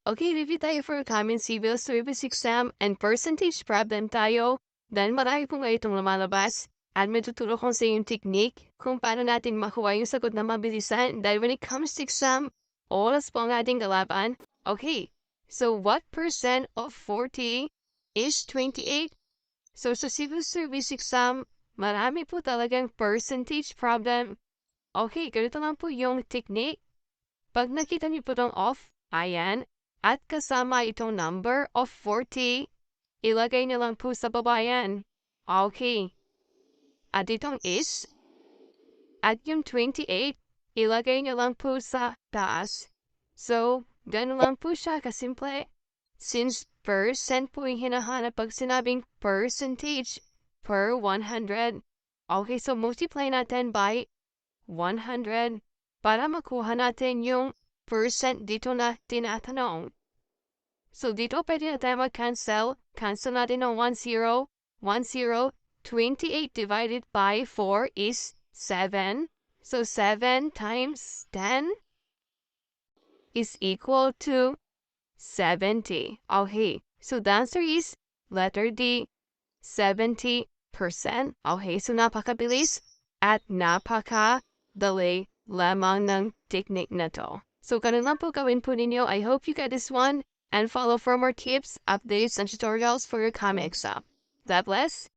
Okay, review tayo for common civil service exam and percentage problem tayo. Then marami po ngayon itong lumalabas. At may tuturo ko sa yung technique kung paano natin makuha yung sagot na mabilisan. Dahil when it comes to exam, oras po ang ating kalaban. Okay, so what percent of 40 is 28? So sa civil service exam, marami po talagang percentage problem. Okay, ganito lang po yung technique. Pag nakita niyo po itong off, ayan, at kasama itong number of 40, ilagay niyo lang po sa baba yan. Okay. At itong is, at yung 28, ilagay niyo lang po sa taas. So, ganun lang po siya kasimple. Since percent po yung hinahanap pag sinabing percentage per 100. Okay, so multiply natin by 100 para makuha natin yung percent dito na tinatanong. So dito pwede na tayo mag-cancel. Cancel natin ng 10. 10. 28 divided by 4 is 7. So 7 times 10 is equal to 70. Okay, so the answer is letter D, 70%. Okay, so napakabilis at napakadali lamang ng technique na to. So ganun lang po gawin po ninyo. I hope you get this one and follow for more tips, updates, and tutorials for your comic exam. God bless.